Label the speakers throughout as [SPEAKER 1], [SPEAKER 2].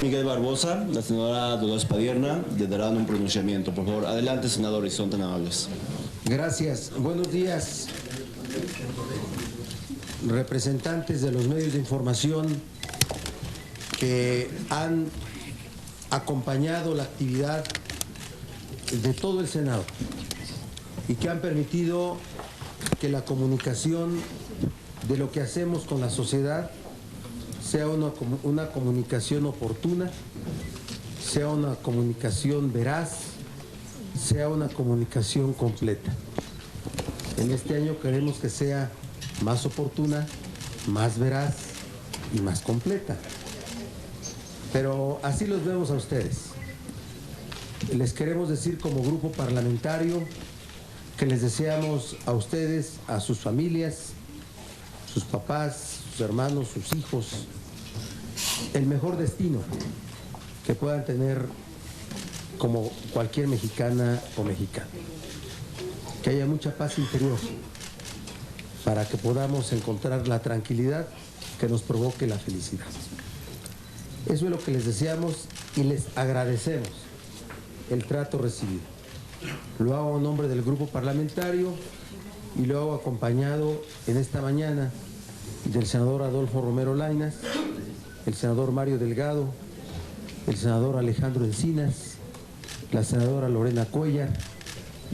[SPEAKER 1] Miguel Barbosa, la senadora Dolores Padierna le darán un pronunciamiento. Por favor, adelante, senadores, son tan amables.
[SPEAKER 2] Gracias. Buenos días, representantes de los medios de información que han acompañado la actividad de todo el Senado y que han permitido que la comunicación de lo que hacemos con la sociedad sea una comunicación oportuna, sea una comunicación veraz, sea una comunicación completa. En este año queremos que sea más oportuna, más veraz y más completa. Pero así los vemos a ustedes. Les queremos decir como grupo parlamentario que les deseamos a ustedes, a sus familias, sus papás, sus hermanos, sus hijos, el mejor destino que puedan tener como cualquier mexicana o mexicano. Que haya mucha paz interior para que podamos encontrar la tranquilidad que nos provoque la felicidad. Eso es lo que les deseamos y les agradecemos el trato recibido. Lo hago en nombre del grupo parlamentario y lo hago acompañado en esta mañana del senador Adolfo Romero Lainez, el senador Mario Delgado, el senador Alejandro Encinas, la senadora Lorena Cuellar,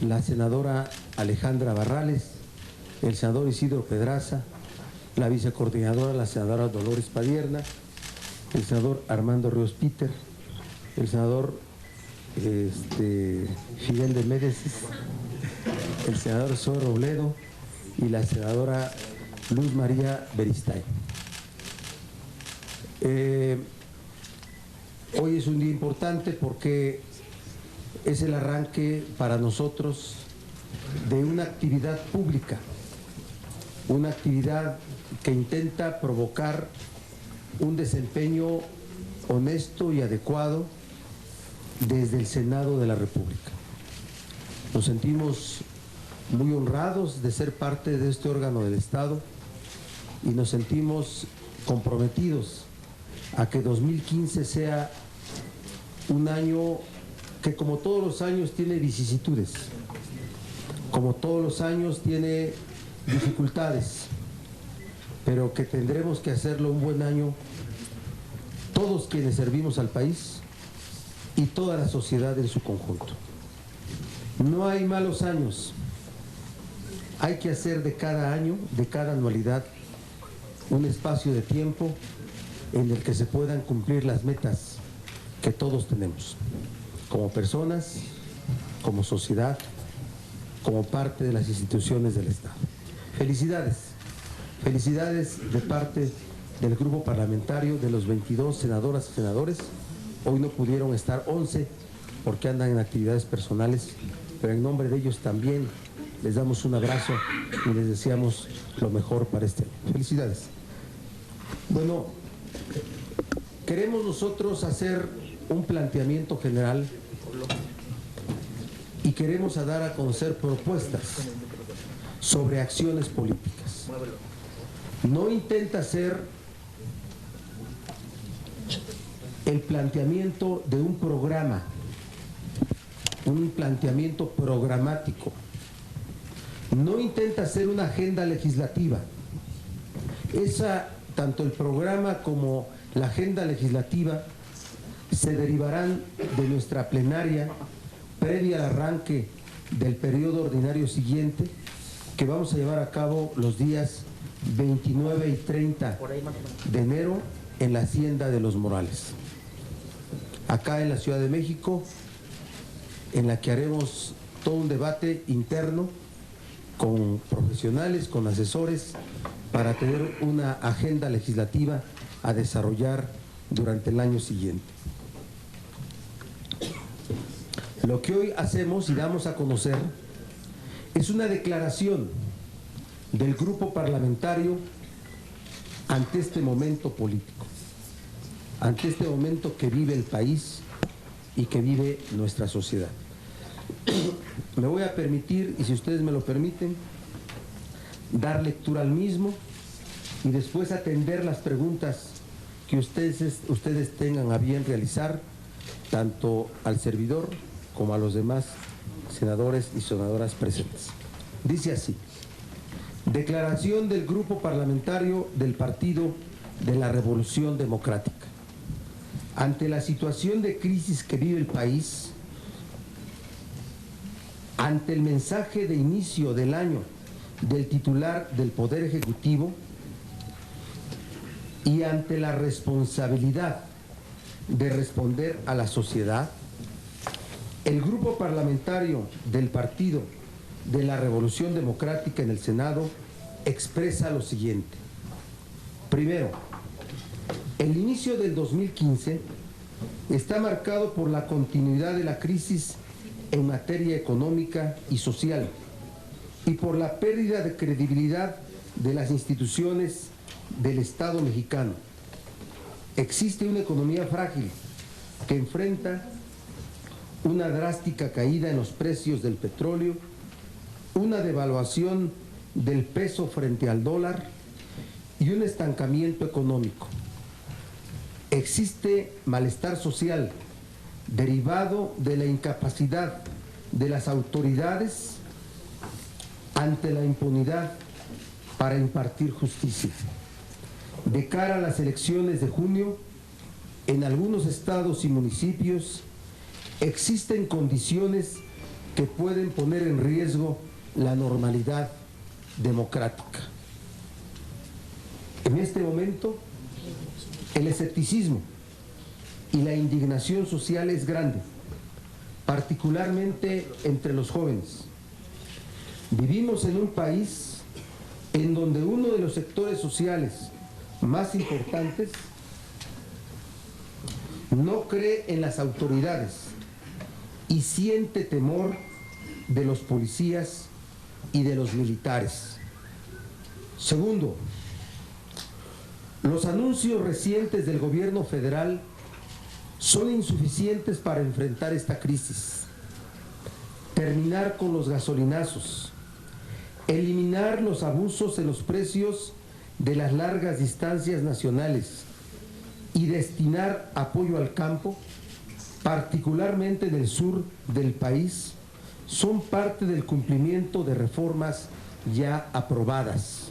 [SPEAKER 2] la senadora Alejandra Barrales, el senador Isidro Pedraza, la vicecoordinadora, la senadora Dolores Padierna, el senador Armando Ríos Peter, el senador Fidel de Médicis, el senador Zoe Robledo y la senadora Luz María Beristain. Hoy es un día importante porque es el arranque para nosotros de una actividad pública, una actividad que intenta provocar un desempeño honesto y adecuado desde el Senado de la República. Nos sentimos muy honrados de ser parte de este órgano del Estado y nos sentimos comprometidos a que 2015 sea un año que, como todos los años, tiene vicisitudes, como todos los años tiene dificultades, pero que tendremos que hacerlo un buen año todos quienes servimos al país y toda la sociedad en su conjunto. No hay malos años, hay que hacer de cada año, de cada anualidad, un espacio de tiempo en el que se puedan cumplir las metas que todos tenemos, como personas, como sociedad, como parte de las instituciones del Estado. Felicidades, felicidades de parte del grupo parlamentario de los 22 senadoras y senadores. Hoy no pudieron estar 11 porque andan en actividades personales, pero en nombre de ellos también les damos un abrazo y les deseamos lo mejor para este año. Felicidades. Bueno, queremos nosotros hacer un planteamiento general y queremos dar a conocer propuestas sobre acciones políticas. No intenta ser el planteamiento de un programa, un planteamiento programático. No intenta ser una agenda legislativa. Tanto el programa como la agenda legislativa se derivarán de nuestra plenaria previa al arranque del periodo ordinario siguiente, que vamos a llevar a cabo los días 29 y 30 de enero en la Hacienda de Los Morales, acá en la Ciudad de México, en la que haremos todo un debate interno con profesionales, con asesores, para tener una agenda legislativa a desarrollar durante el año siguiente. Lo que hoy hacemos y damos a conocer es una declaración del grupo parlamentario ante este momento político, ante este momento que vive el país y que vive nuestra sociedad. Me voy a permitir, y si ustedes me lo permiten, dar lectura al mismo y después atender las preguntas que ustedes tengan a bien realizar, tanto al servidor como a los demás senadores y senadoras presentes. Dice así: declaración del Grupo Parlamentario del Partido de la Revolución Democrática. Ante la situación de crisis que vive el país, ante el mensaje de inicio del año del titular del Poder Ejecutivo y ante la responsabilidad de responder a la sociedad, el Grupo Parlamentario del Partido de la Revolución Democrática en el Senado expresa lo siguiente. Primero, el inicio del 2015 está marcado por la continuidad de la crisis en materia económica y social y por la pérdida de credibilidad de las instituciones del Estado mexicano. Existe una economía frágil que enfrenta una drástica caída en los precios del petróleo, una devaluación del peso frente al dólar y un estancamiento económico. Existe malestar social derivado de la incapacidad de las autoridades ante la impunidad para impartir justicia. De cara a las elecciones de junio, en algunos estados y municipios existen condiciones que pueden poner en riesgo la normalidad democrática. En este momento, el escepticismo y la indignación social es grande, particularmente entre los jóvenes. Vivimos en un país en donde uno de los sectores sociales más importantes no cree en las autoridades y siente temor de los policías y de los militares. Segundo, los anuncios recientes del gobierno federal son insuficientes para enfrentar esta crisis. Terminar con los gasolinazos, eliminar los abusos en los precios de las largas distancias nacionales y destinar apoyo al campo, particularmente en el sur del país, son parte del cumplimiento de reformas ya aprobadas.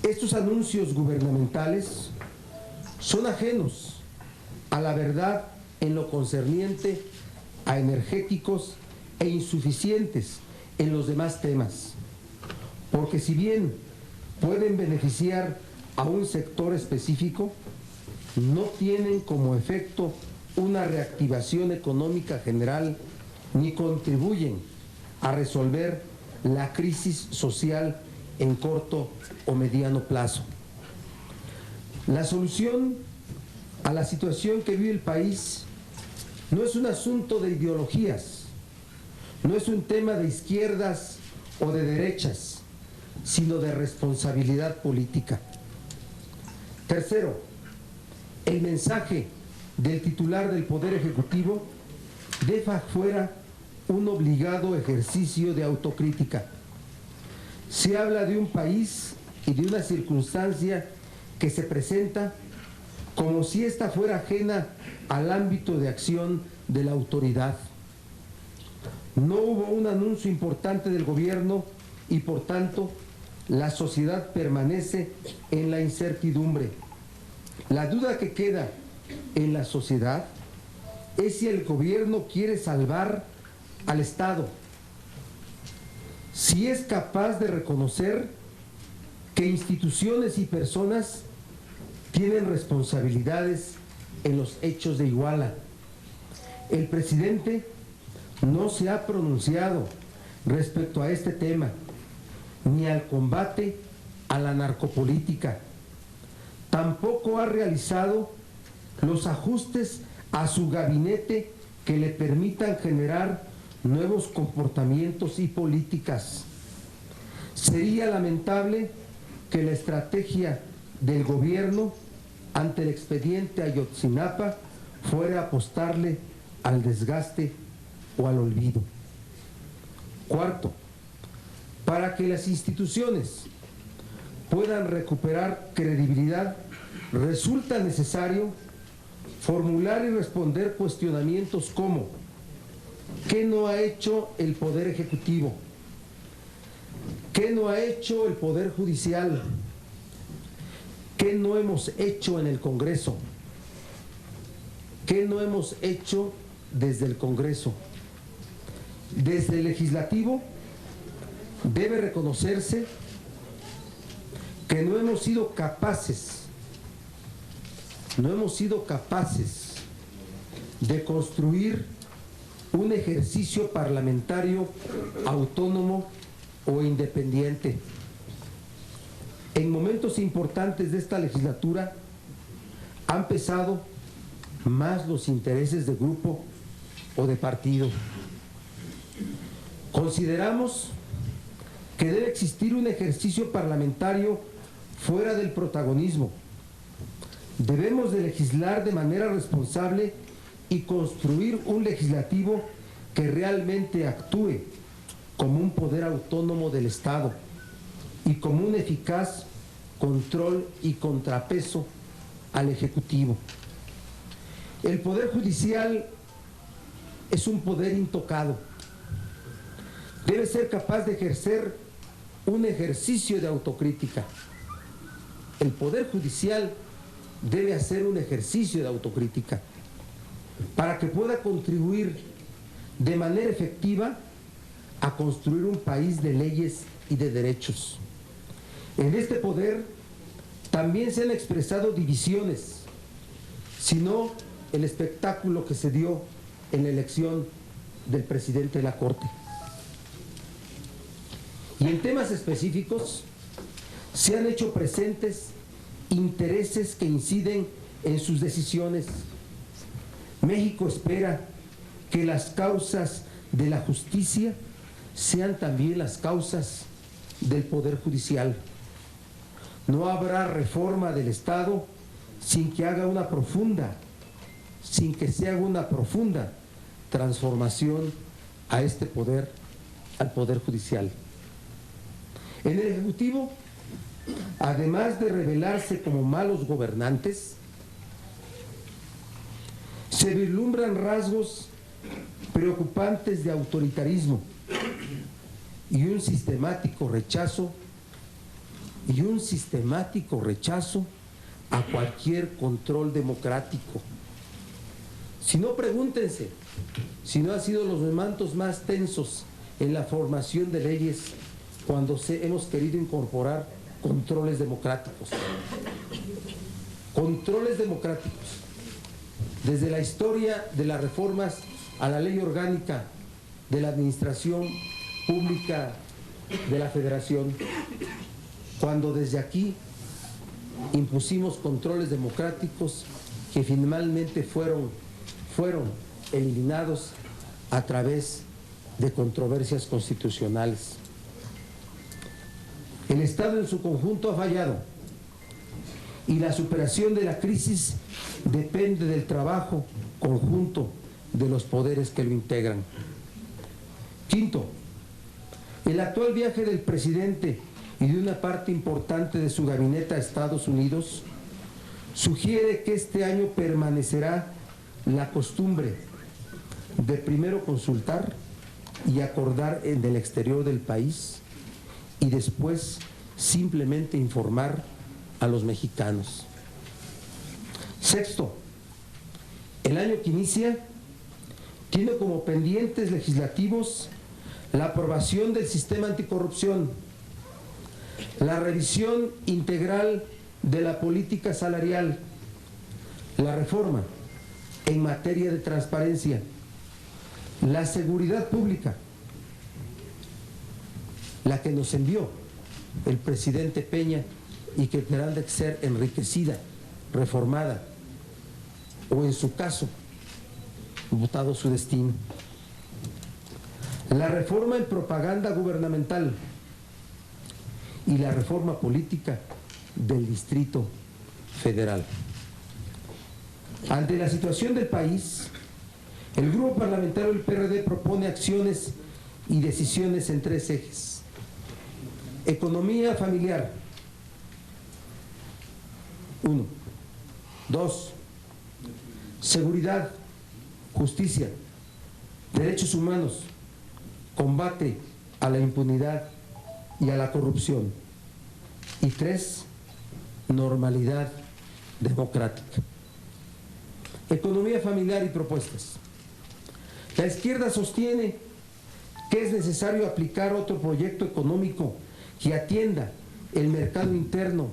[SPEAKER 2] Estos anuncios gubernamentales son ajenos a la verdad en lo concerniente a energéticos e insuficientes en los demás temas, porque si bien pueden beneficiar a un sector específico, no tienen como efecto una reactivación económica general ni contribuyen a resolver la crisis social en corto o mediano plazo. La solución a la situación que vive el país no es un asunto de ideologías, no es un tema de izquierdas o de derechas, sino de responsabilidad política. Tercero, el mensaje del titular del Poder Ejecutivo deja fuera un obligado ejercicio de autocrítica. Se habla de un país y de una circunstancia que se presenta como si ésta fuera ajena al ámbito de acción de la autoridad. No hubo un anuncio importante del gobierno y por tanto la sociedad permanece en la incertidumbre. La duda que queda en la sociedad es si el gobierno quiere salvar al Estado, si es capaz de reconocer que instituciones y personas tienen responsabilidades en los hechos de Iguala. El presidente no se ha pronunciado respecto a este tema, ni al combate a la narcopolítica. Tampoco ha realizado los ajustes a su gabinete que le permitan generar nuevos comportamientos y políticas. Sería lamentable que la estrategia del gobierno ante el expediente Ayotzinapa fuera apostarle al desgaste o al olvido. Cuarto, para que las instituciones puedan recuperar credibilidad, resulta necesario formular y responder cuestionamientos como: ¿qué no ha hecho el Poder Ejecutivo? ¿Qué no ha hecho el Poder Judicial? ¿Qué no hemos hecho en el Congreso? ¿Qué no hemos hecho desde el Congreso? Desde el Legislativo debe reconocerse que no hemos sido capaces de construir un ejercicio parlamentario autónomo o independiente. En momentos importantes de esta legislatura han pesado más los intereses de grupo o de partido. Consideramos que debe existir un ejercicio parlamentario fuera del protagonismo. Debemos de legislar de manera responsable y construir un legislativo que realmente actúe como un poder autónomo del Estado y como un eficaz control y contrapeso al Ejecutivo. El Poder Judicial es un poder intocado. Debe ser capaz de ejercer un ejercicio de autocrítica. El Poder Judicial debe hacer un ejercicio de autocrítica para que pueda contribuir de manera efectiva a construir un país de leyes y de derechos. En este poder también se han expresado divisiones, sino el espectáculo que se dio en la elección del presidente de la Corte. Y en temas específicos se han hecho presentes intereses que inciden en sus decisiones. México espera que las causas de la justicia sean también las causas del Poder Judicial. No habrá reforma del Estado sin que se haga una profunda transformación a este poder, al Poder Judicial. En el Ejecutivo, además de revelarse como malos gobernantes, se vislumbran rasgos preocupantes de autoritarismo y un sistemático rechazo a cualquier control democrático. Si no, pregúntense si no han sido los momentos más tensos en la formación de leyes cuando hemos querido incorporar controles democráticos. Controles democráticos. Desde la historia de las reformas a la ley orgánica de la Administración Pública de la Federación, cuando desde aquí impusimos controles democráticos que finalmente fueron eliminados a través de controversias constitucionales. El Estado en su conjunto ha fallado y la superación de la crisis depende del trabajo conjunto de los poderes que lo integran. Quinto, el actual viaje del presidente y de una parte importante de su gabinete a Estados Unidos sugiere que este año permanecerá la costumbre de primero consultar y acordar en el exterior del país y después simplemente informar a los mexicanos. Sexto, el año que inicia tiene como pendientes legislativos la aprobación del sistema anticorrupción, la revisión integral de la política salarial, la reforma en materia de transparencia, la seguridad pública, la que nos envió el presidente Peña y que tendrá de ser enriquecida, reformada o en su caso votado su destino. La reforma en propaganda gubernamental y la reforma política del Distrito Federal. Ante la situación del país, el grupo parlamentario del PRD propone acciones y decisiones en tres ejes. Economía familiar. 1. 2. Seguridad, justicia, derechos humanos, combate a la impunidad y a la corrupción. Y 3. Normalidad democrática. Economía familiar y propuestas. La izquierda sostiene que es necesario aplicar otro proyecto económico que atienda el mercado interno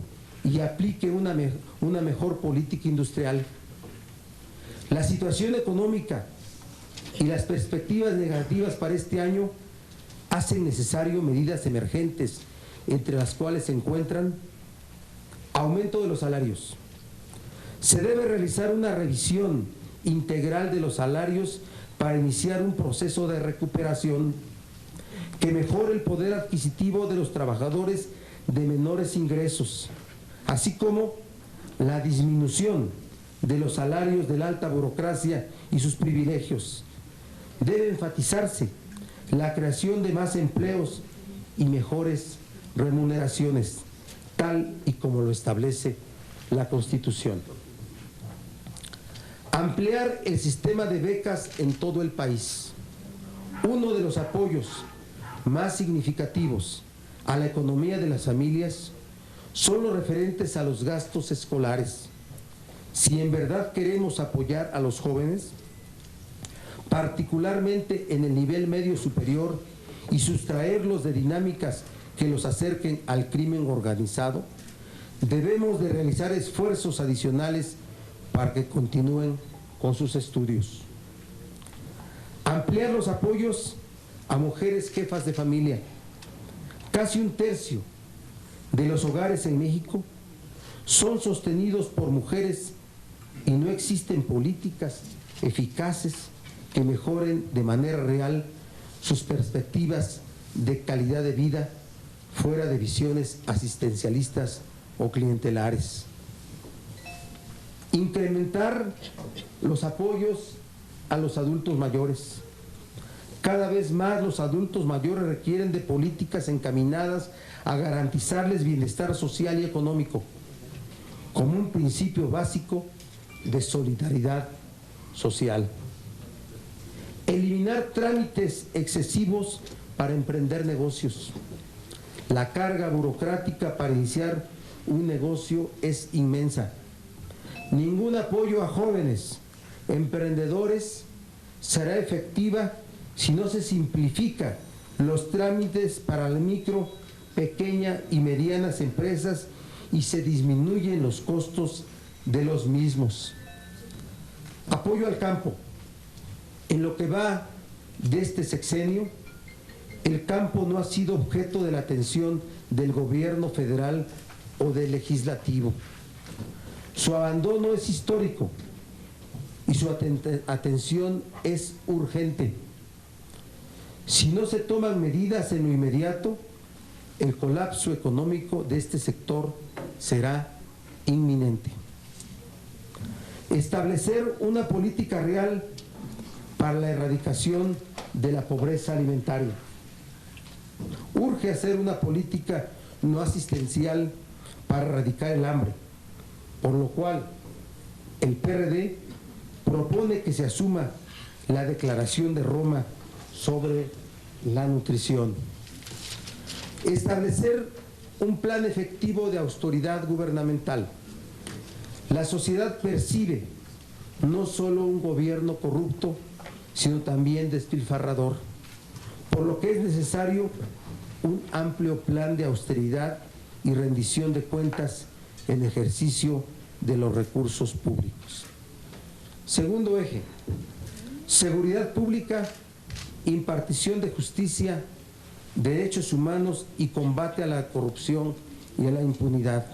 [SPEAKER 2] y aplique una mejor política industrial. La situación económica y las perspectivas negativas para este año hacen necesario medidas emergentes, entre las cuales se encuentran aumento de los salarios. Se debe realizar una revisión integral de los salarios para iniciar un proceso de recuperación que mejore el poder adquisitivo de los trabajadores de menores ingresos, así como la disminución de los salarios de la alta burocracia y sus privilegios. Debe enfatizarse la creación de más empleos y mejores remuneraciones, tal y como lo establece la Constitución. Ampliar el sistema de becas en todo el país. Uno de los apoyos más significativos a la economía de las familias son los referentes a los gastos escolares. Si en verdad queremos apoyar a los jóvenes, particularmente en el nivel medio superior, y sustraerlos de dinámicas que los acerquen al crimen organizado, debemos de realizar esfuerzos adicionales para que continúen con sus estudios. Ampliar los apoyos a mujeres jefas de familia. Casi un tercio de los hogares en México son sostenidos por mujeres y no existen políticas eficaces que mejoren de manera real sus perspectivas de calidad de vida fuera de visiones asistencialistas o clientelares. Incrementar los apoyos a los adultos mayores. Cada vez más los adultos mayores requieren de políticas encaminadas a garantizarles bienestar social y económico, como un principio básico de solidaridad social. Eliminar trámites excesivos para emprender negocios. La carga burocrática para iniciar un negocio es inmensa. Ningún apoyo a jóvenes emprendedores será efectiva si no se simplifica los trámites para la micro, pequeña y medianas empresas y se disminuyen los costos de los mismos. Apoyo al campo. En lo que va de este sexenio, el campo no ha sido objeto de la atención del gobierno federal o del legislativo. Su abandono es histórico y su atención es urgente. Si no se toman medidas en lo inmediato, el colapso económico de este sector será inminente. Establecer una política real para la erradicación de la pobreza alimentaria. Urge hacer una política no asistencial para erradicar el hambre, por lo cual el PRD propone que se asuma la Declaración de Roma sobre la nutrición. Establecer un plan efectivo de austeridad gubernamental. La sociedad percibe no solo un gobierno corrupto, sino también despilfarrador, por lo que es necesario un amplio plan de austeridad y rendición de cuentas en ejercicio de los recursos públicos. Segundo eje, seguridad pública, impartición de justicia, derechos humanos y combate a la corrupción y a la impunidad.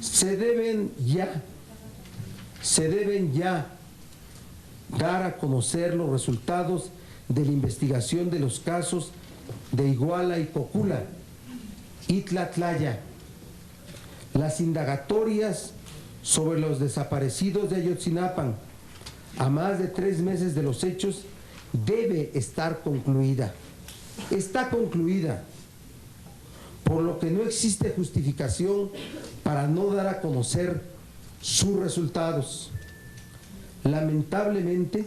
[SPEAKER 2] Se deben ya dar a conocer los resultados de la investigación de los casos de Iguala y Cocula, Itla-Tlaya, las indagatorias sobre los desaparecidos de Ayotzinapa, a más de 3 meses de los hechos, debe estar concluida. Está concluida, por lo que no existe justificación para no dar a conocer sus resultados. Lamentablemente,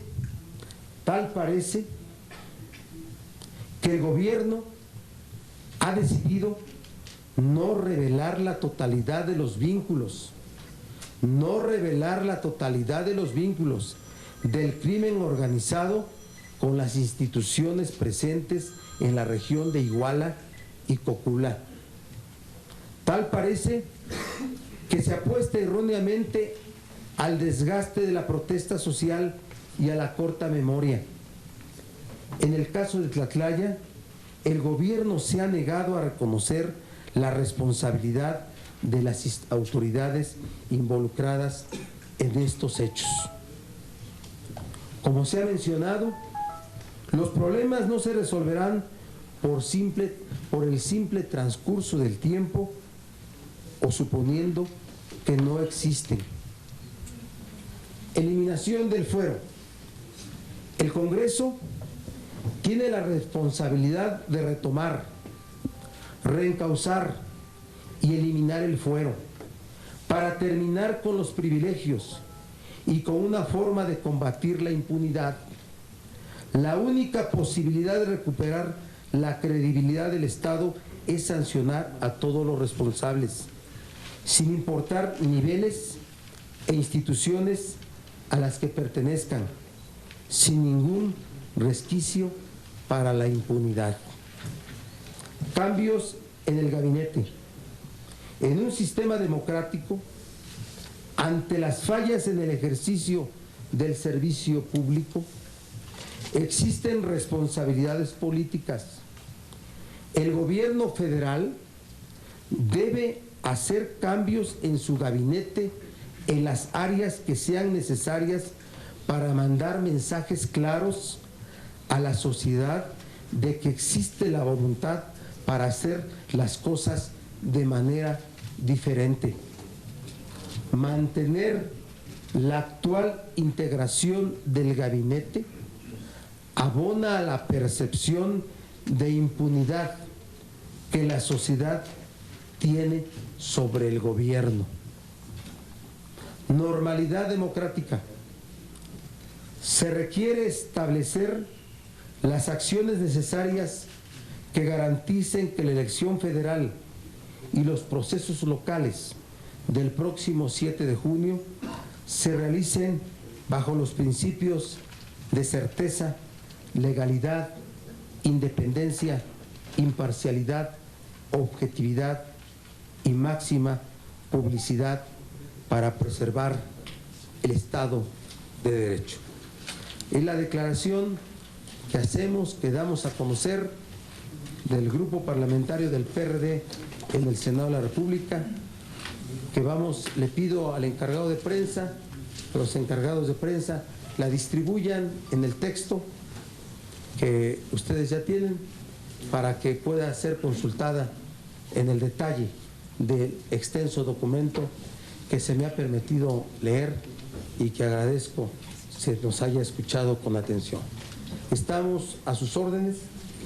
[SPEAKER 2] tal parece que el gobierno ha decidido no revelar la totalidad de los vínculos, del crimen organizado con las instituciones presentes en la región de Iguala y Cocula. Tal parece que se apuesta erróneamente al desgaste de la protesta social y a la corta memoria. En el caso de Tlatlaya, el gobierno se ha negado a reconocer la responsabilidad de las autoridades involucradas en estos hechos. Como se ha mencionado, los problemas no se resolverán por el simple transcurso del tiempo o suponiendo que no existen. Eliminación del fuero. El Congreso tiene la responsabilidad de retomar, reencauzar y eliminar el fuero para terminar con los privilegios y con una forma de combatir la impunidad. La única posibilidad de recuperar la credibilidad del Estado es sancionar a todos los responsables, sin importar niveles e instituciones a las que pertenezcan, sin ningún resquicio para la impunidad. Cambios en el gabinete. En un sistema democrático, ante las fallas en el ejercicio del servicio público, existen responsabilidades políticas. El gobierno federal debe hacer cambios en su gabinete en las áreas que sean necesarias para mandar mensajes claros a la sociedad de que existe la voluntad para hacer las cosas de manera diferente. Mantener la actual integración del gabinete abona a la percepción de impunidad que la sociedad tiene sobre el gobierno. Normalidad democrática. Se requiere establecer las acciones necesarias que garanticen que la elección federal y los procesos locales del próximo 7 de junio se realicen bajo los principios de certeza, legalidad, independencia, imparcialidad, objetividad y máxima publicidad para preservar el Estado de Derecho. Es la declaración que hacemos, que damos a conocer del Grupo Parlamentario del PRD en el Senado de la República, que le pido al encargado de prensa, a los encargados de prensa, la distribuyan en el texto que ustedes ya tienen para que pueda ser consultada en el detalle del extenso documento que se me ha permitido leer y que agradezco se nos haya escuchado con atención. Estamos a sus órdenes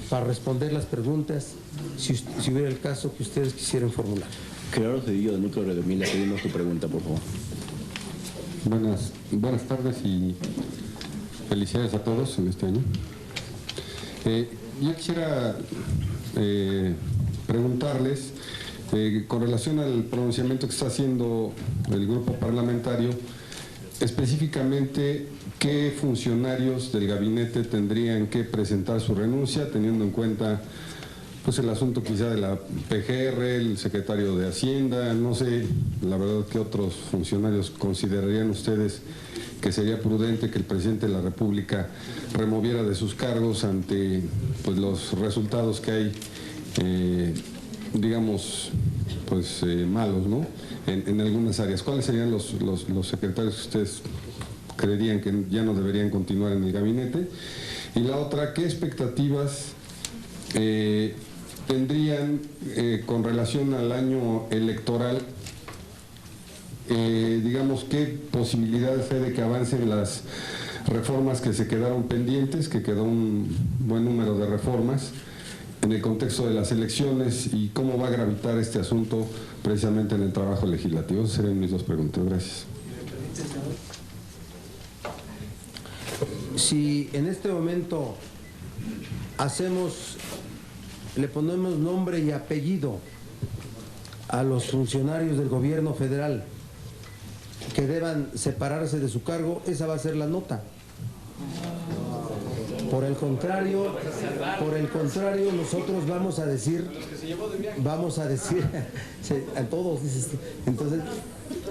[SPEAKER 2] para responder las preguntas si hubiera el caso que ustedes quisieran formular.
[SPEAKER 1] Gerardo Cedillo, de Núcleo Radio 1000, le pedimos tu pregunta, por favor.
[SPEAKER 3] Buenas tardes y felicidades a todos en este año. Yo quisiera preguntarles, con relación al pronunciamiento que está haciendo el grupo parlamentario, específicamente qué funcionarios del gabinete tendrían que presentar su renuncia, teniendo en cuenta pues el asunto quizá de la PGR, el secretario de Hacienda, no sé, la verdad, qué otros funcionarios considerarían ustedes que sería prudente que el presidente de la República removiera de sus cargos ante pues los resultados que hay, digamos, pues malos, ¿no? En algunas áreas. ¿Cuáles serían los secretarios que ustedes creerían que ya no deberían continuar en el gabinete? Y la otra, ¿qué expectativas tendrían con relación al año electoral? Digamos, ¿qué posibilidades hay de que avancen las reformas que se quedaron pendientes, que quedó un buen número de reformas en el contexto de las elecciones, y cómo va a gravitar este asunto precisamente en el trabajo legislativo? Esas serían mis dos preguntas. Gracias.
[SPEAKER 2] si en este momento le ponemos nombre y apellido a los funcionarios del gobierno federal que deban separarse de su cargo, esa va a ser la nota. Por el contrario, nosotros vamos a decir, a todos, entonces,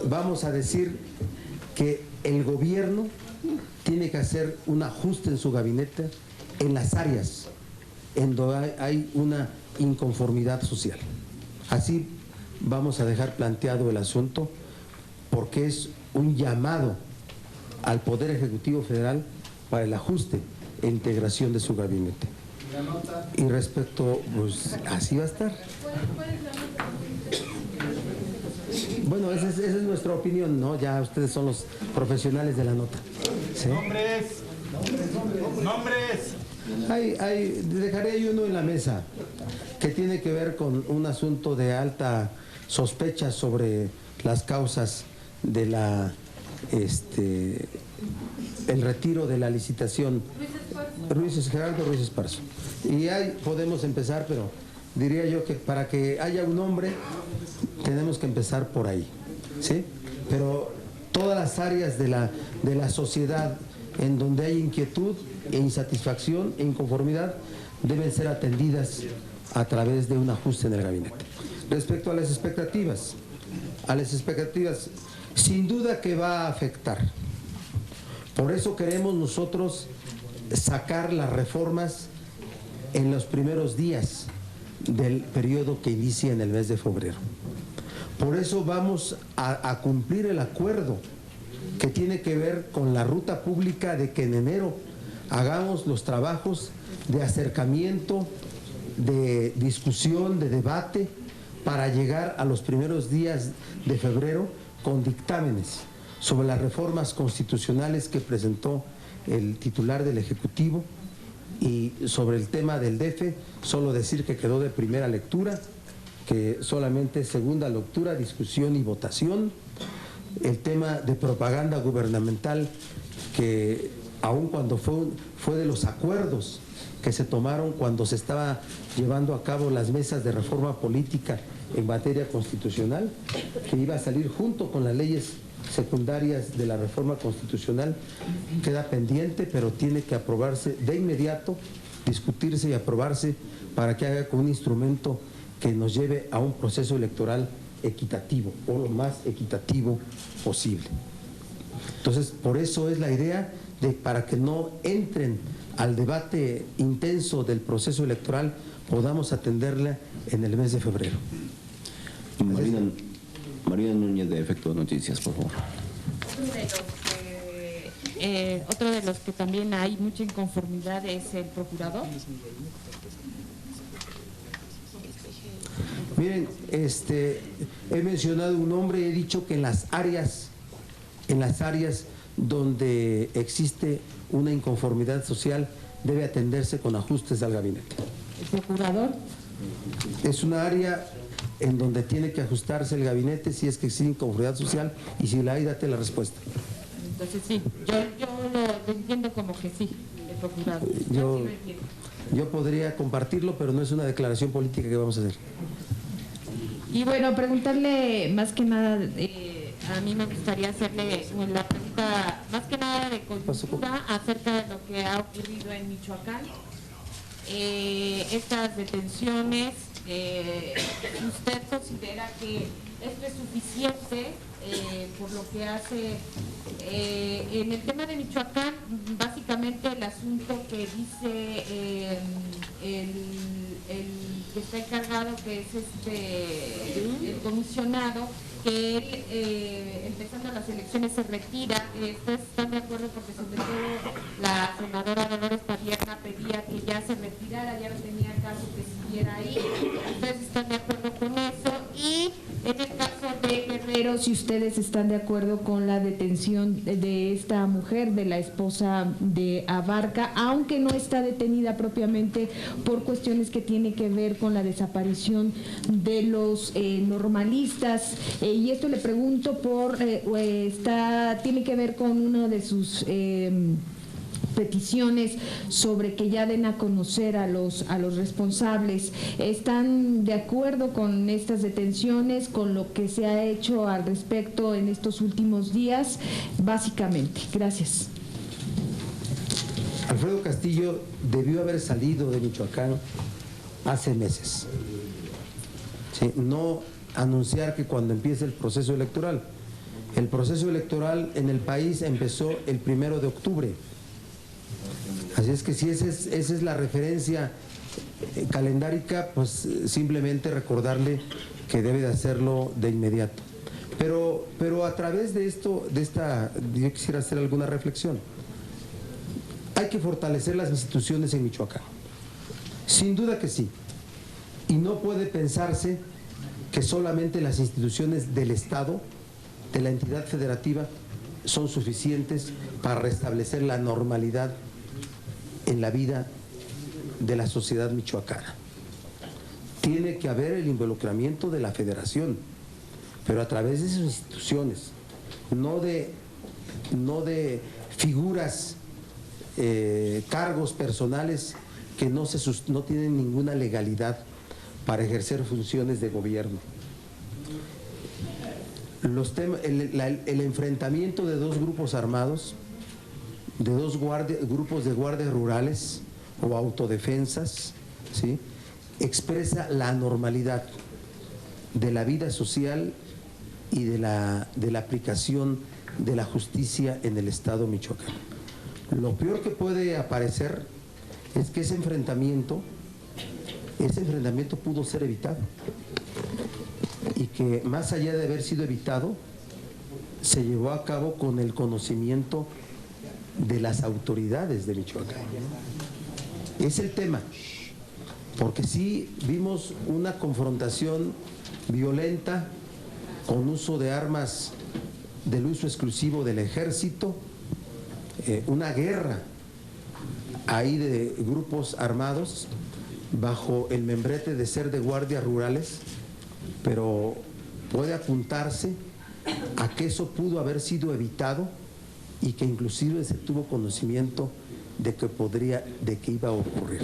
[SPEAKER 2] vamos a decir que el gobierno tiene que hacer un ajuste en su gabinete en las áreas en donde hay una inconformidad social. Así vamos a dejar planteado el asunto, porque es un llamado al Poder Ejecutivo Federal para el ajuste e integración de su gabinete. Y respecto, pues así va a estar. Bueno, esa es nuestra opinión, ¿no? Ya ustedes son los profesionales de la nota. ¿Sí? ¡Nombres! Dejaré ahí uno en la mesa que tiene que ver con un asunto de alta sospecha sobre las causas de el retiro de la licitación. Gerardo Ruiz Esparzo. Y ahí podemos empezar, pero diría yo que para que haya un nombre tenemos que empezar por ahí, ¿sí? Pero todas las áreas de la sociedad en donde hay inquietud e insatisfacción e inconformidad deben ser atendidas a través de un ajuste en el gabinete. Respecto a las expectativas, sin duda que va a afectar. Por eso queremos nosotros sacar las reformas en los primeros días del periodo que inicia en el mes de febrero. Por eso vamos a cumplir el acuerdo que tiene que ver con la ruta pública de que en enero hagamos los trabajos de acercamiento, de discusión, de debate, para llegar a los primeros días de febrero con dictámenes sobre las reformas constitucionales que presentó el titular del Ejecutivo. Y sobre el tema del DF, solo decir que quedó de primera lectura, que solamente es segunda lectura, discusión y votación. El tema de propaganda gubernamental, que aun cuando fue de los acuerdos que se tomaron cuando se estaba llevando a cabo las mesas de reforma política en materia constitucional, que iba a salir junto con las leyes secundarias de la reforma constitucional, queda pendiente, pero tiene que aprobarse de inmediato, discutirse y aprobarse para que haga con un instrumento que nos lleve a un proceso electoral equitativo, o lo más equitativo posible. Entonces, por eso es la idea para que no entren al debate intenso del proceso electoral, podamos atenderla en el mes de febrero.
[SPEAKER 1] Marina Núñez, de Efecto Noticias, por favor.
[SPEAKER 4] Otro de los que también hay mucha inconformidad es el procurador.
[SPEAKER 2] Miren, he mencionado un nombre y he dicho que en las áreas donde existe una inconformidad social debe atenderse con ajustes al gabinete.
[SPEAKER 4] ¿El procurador?
[SPEAKER 2] Es una área en donde tiene que ajustarse el gabinete si es que existe inconformidad social, y si la hay, date la respuesta.
[SPEAKER 4] Entonces sí, yo lo entiendo como que sí, el procurador.
[SPEAKER 2] Yo podría compartirlo, pero no es una declaración política que vamos a hacer.
[SPEAKER 4] Y bueno, preguntarle más que nada, a mí me gustaría hacerle la pregunta más que nada de coyuntura acerca de lo que ha ocurrido en Michoacán. Estas detenciones, ¿usted considera que esto es suficiente por lo que hace en el tema de Michoacán? Básicamente el asunto que dice el que está encargado, que es el comisionado, que él, empezando las elecciones, se retira. ¿Ustedes están de acuerdo? Porque sobre todo la senadora Dolores Padierna pedía que ya se retirara, ya no tenía caso que siguiera ahí. ¿Ustedes están de acuerdo con eso? Y en el caso de Guerrero,
[SPEAKER 5] si ustedes están de acuerdo con la detención de esta mujer, de la esposa de Abarca, aunque no está detenida propiamente por cuestiones que tiene que ver con la desaparición de los normalistas, y esto le pregunto tiene que ver con uno de sus peticiones sobre que ya den a conocer a los responsables. ¿Están de acuerdo con estas detenciones, con lo que se ha hecho al respecto en estos últimos días? Básicamente, gracias.
[SPEAKER 2] Alfredo Castillo debió haber salido de Michoacán hace meses. Sí, no anunciar que cuando empiece el proceso electoral. El proceso electoral en el país empezó el 1 de octubre. Así es que si esa es la referencia calendárica, pues simplemente recordarle que debe de hacerlo de inmediato. Pero a través de esto, yo quisiera hacer alguna reflexión. Hay que fortalecer las instituciones en Michoacán. Sin duda que sí. Y no puede pensarse que solamente las instituciones del Estado, de la entidad federativa, son suficientes para restablecer la normalidad en la vida de la sociedad michoacana. Tiene que haber el involucramiento de la federación, pero a través de sus instituciones, no de figuras, cargos personales que no tienen ninguna legalidad para ejercer funciones de gobierno. El enfrentamiento de dos grupos armados, de dos grupos de guardias rurales o autodefensas, ¿sí?, expresa la anormalidad de la vida social y de la aplicación de la justicia en el Estado michoacano. Lo peor que puede aparecer es que ese enfrentamiento pudo ser evitado y que más allá de haber sido evitado, se llevó a cabo con el conocimiento de las autoridades de Michoacán. Es el tema, porque sí vimos una confrontación violenta con uso de armas del uso exclusivo del ejército, una guerra ahí de grupos armados bajo el membrete de ser de guardias rurales, pero puede apuntarse a que eso pudo haber sido evitado y que inclusive se tuvo conocimiento de que iba a ocurrir.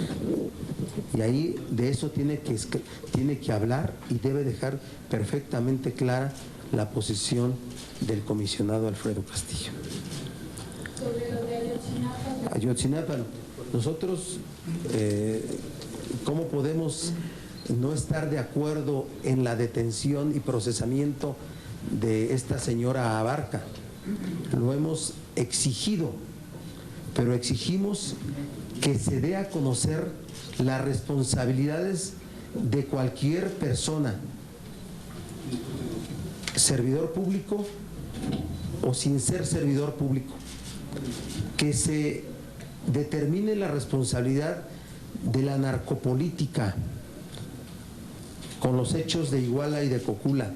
[SPEAKER 2] Y ahí de eso tiene que hablar y debe dejar perfectamente clara la posición del comisionado Alfredo Castillo.
[SPEAKER 6] Sobre lo de
[SPEAKER 2] Ayotzinapa, nosotros, ¿cómo podemos no estar de acuerdo en la detención y procesamiento de esta señora Abarca? Lo hemos exigido, pero exigimos que se dé a conocer las responsabilidades de cualquier persona, servidor público o sin ser servidor público, que se determine la responsabilidad de la narcopolítica con los hechos de Iguala y de Cocula.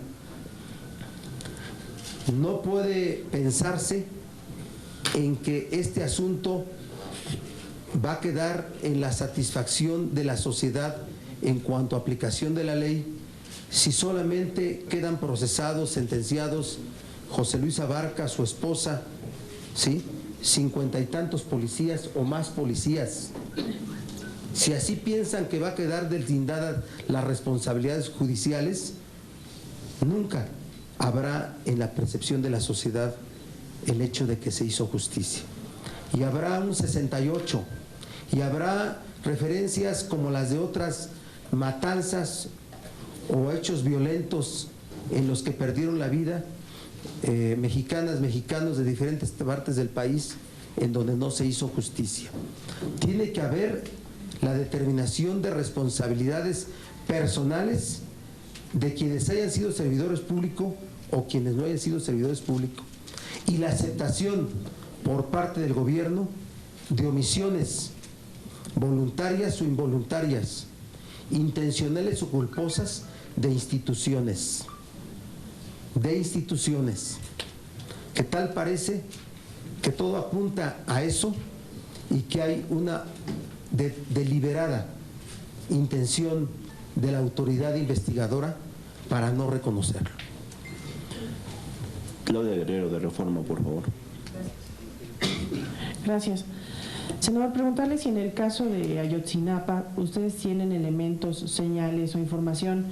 [SPEAKER 2] No puede pensarse en que este asunto va a quedar en la satisfacción de la sociedad en cuanto a aplicación de la ley si solamente quedan procesados, sentenciados José Luis Abarca, su esposa, ¿sí?, 50 y tantos policías o más policías. Si así piensan que va a quedar deslindadas las responsabilidades judiciales, nunca habrá en la percepción de la sociedad el hecho de que se hizo justicia. Y habrá un 68, y habrá referencias como las de otras matanzas o hechos violentos en los que perdieron la vida mexicanas, mexicanos de diferentes partes del país en donde no se hizo justicia. Tiene que haber la determinación de responsabilidades personales de quienes hayan sido servidores públicos o quienes no hayan sido servidores públicos, y la aceptación por parte del gobierno de omisiones voluntarias o involuntarias, intencionales o culposas de instituciones, que tal parece que todo apunta a eso y que hay una deliberada intención de la autoridad investigadora para no reconocerlo.
[SPEAKER 1] Claudia Guerrero, de Reforma, por favor.
[SPEAKER 6] Gracias.
[SPEAKER 7] Senador, preguntarle si en el caso de Ayotzinapa ustedes tienen elementos, señales o información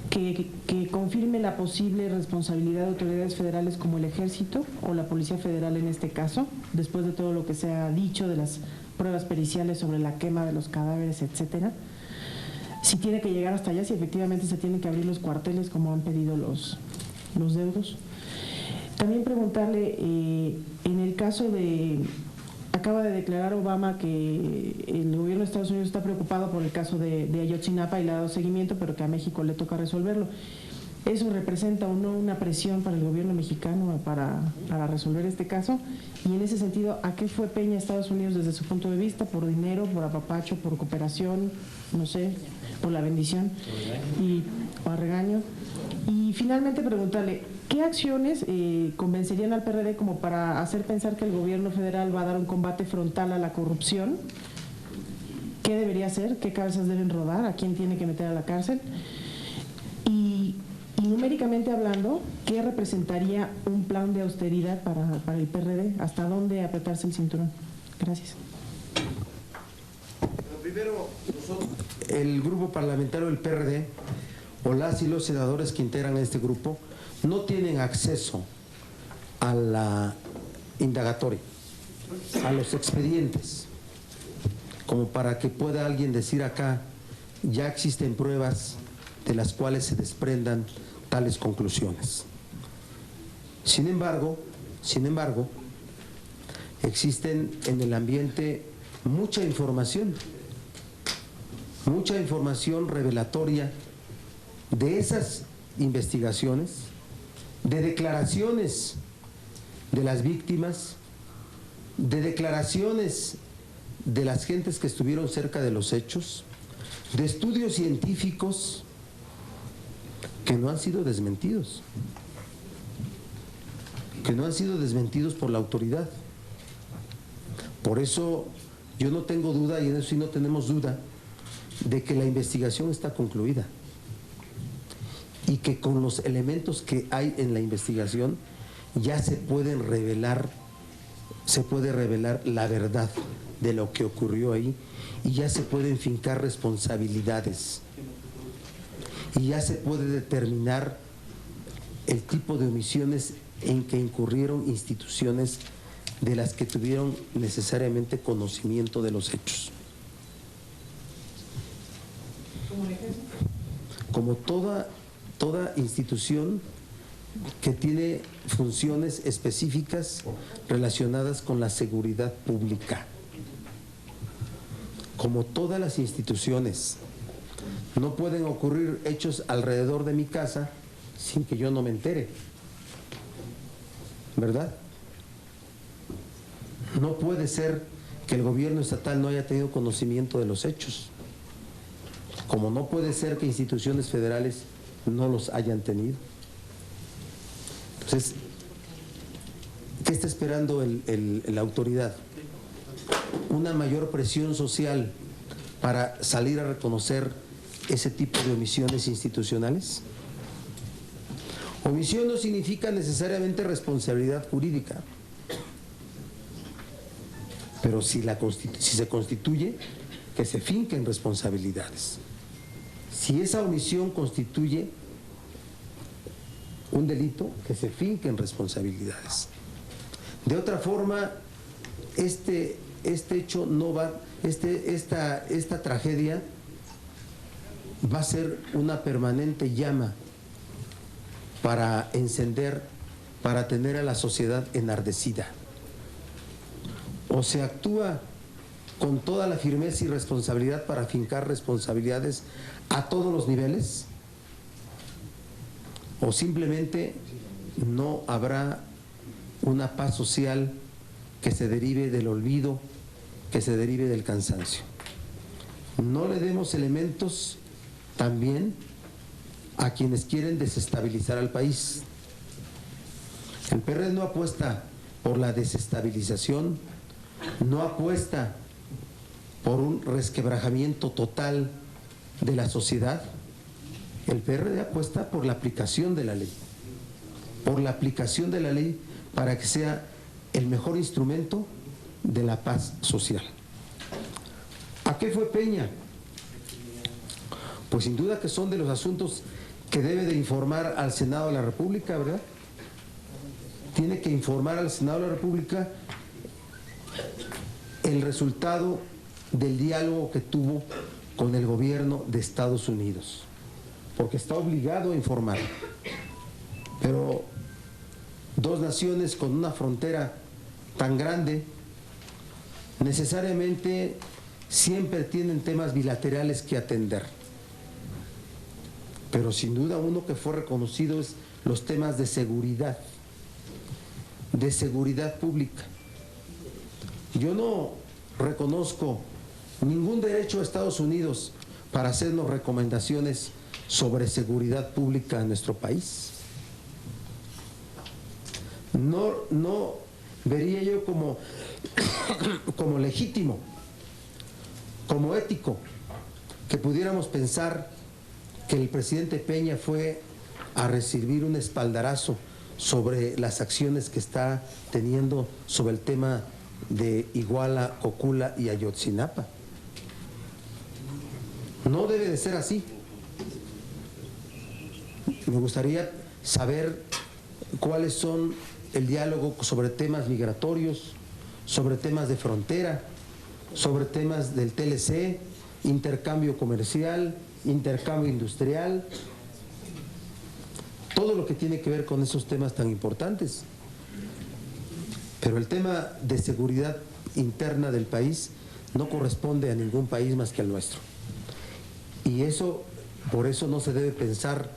[SPEAKER 7] que confirme la posible responsabilidad de autoridades federales como el Ejército o la Policía Federal en este caso, después de todo lo que se ha dicho de las pruebas periciales sobre la quema de los cadáveres, etcétera. Si tiene que llegar hasta allá, si efectivamente se tienen que abrir los cuarteles como han pedido los deudos. También preguntarle, en el caso de, acaba de declarar Obama que el gobierno de Estados Unidos está preocupado por el caso de Ayotzinapa y le ha dado seguimiento, pero que a México le toca resolverlo. ¿Eso representa o no una presión para el gobierno mexicano para resolver este caso? Y en ese sentido, ¿a qué fue Peña Estados Unidos desde su punto de vista? ¿Por dinero, por apapacho, por cooperación, no sé, por la bendición o a regaño? Y finalmente preguntarle, ¿qué acciones convencerían al PRD como para hacer pensar que el gobierno federal va a dar un combate frontal a la corrupción? ¿Qué debería hacer? ¿Qué cabezas deben rodar? ¿A quién tiene que meter a la cárcel? Y numéricamente hablando, ¿qué representaría un plan de austeridad para el PRD? ¿Hasta dónde apretarse el cinturón? Gracias.
[SPEAKER 2] Primero, el grupo parlamentario del PRD o las y los senadores que integran este grupo no tienen acceso a la indagatoria, a los expedientes, como para que pueda alguien decir acá, ya existen pruebas de las cuales se desprendan tales conclusiones. Sin embargo, existen en el ambiente mucha información revelatoria de esas investigaciones, de declaraciones de las víctimas, de declaraciones de las gentes que estuvieron cerca de los hechos, de estudios científicos que no han sido desmentidos, por la autoridad. Por eso yo no tengo duda, y en eso sí no tenemos duda, de que la investigación está concluida y que con los elementos que hay en la investigación ya se puede revelar la verdad de lo que ocurrió ahí, y ya se pueden fincar responsabilidades y ya se puede determinar el tipo de omisiones en que incurrieron instituciones de las que tuvieron necesariamente conocimiento de los hechos. Como toda institución que tiene funciones específicas relacionadas con la seguridad pública. Como todas las instituciones, no pueden ocurrir hechos alrededor de mi casa sin que yo no me entere, ¿verdad? No puede ser que el gobierno estatal no haya tenido conocimiento de los hechos, como no puede ser que instituciones federales no los hayan tenido. Entonces, ¿qué está esperando la autoridad? Una mayor presión social para salir a reconocer ese tipo de omisiones institucionales. Omisión no significa necesariamente responsabilidad jurídica, pero si se constituye, que se finquen responsabilidades. Si esa omisión constituye un delito, que se finquen responsabilidades. De otra forma, este hecho no va, esta tragedia va a ser una permanente llama para encender, para tener a la sociedad enardecida. O se actúa con toda la firmeza y responsabilidad para fincar responsabilidades a todos los niveles, o simplemente no habrá una paz social que se derive del olvido, que se derive del cansancio. No le demos elementos también a quienes quieren desestabilizar al país. El PRD no apuesta por la desestabilización, no apuesta por un resquebrajamiento total de la sociedad. El PRD apuesta por la aplicación de la ley, para que sea el mejor instrumento de la paz social. ¿A qué fue Peña? Pues sin duda que son de los asuntos que debe de informar al Senado de la República, ¿verdad? Tiene que informar al Senado de la República el resultado del diálogo que tuvo con el gobierno de Estados Unidos, porque está obligado a informar. Pero dos naciones con una frontera tan grande necesariamente siempre tienen temas bilaterales que atender. Pero sin duda uno que fue reconocido es los temas de seguridad pública. Yo no reconozco ningún derecho a Estados Unidos para hacernos recomendaciones sobre seguridad pública en nuestro país. No vería yo como legítimo, como ético, que pudiéramos pensar que el presidente Peña fue a recibir un espaldarazo sobre las acciones que está teniendo sobre el tema de Iguala, Cocula y Ayotzinapa. No debe de ser así. Me gustaría saber cuáles son el diálogo sobre temas migratorios, sobre temas de frontera, sobre temas del TLC, intercambio comercial, intercambio industrial, todo lo que tiene que ver con esos temas tan importantes. Pero el tema de seguridad interna del país no corresponde a ningún país más que al nuestro. Y por eso no se debe pensar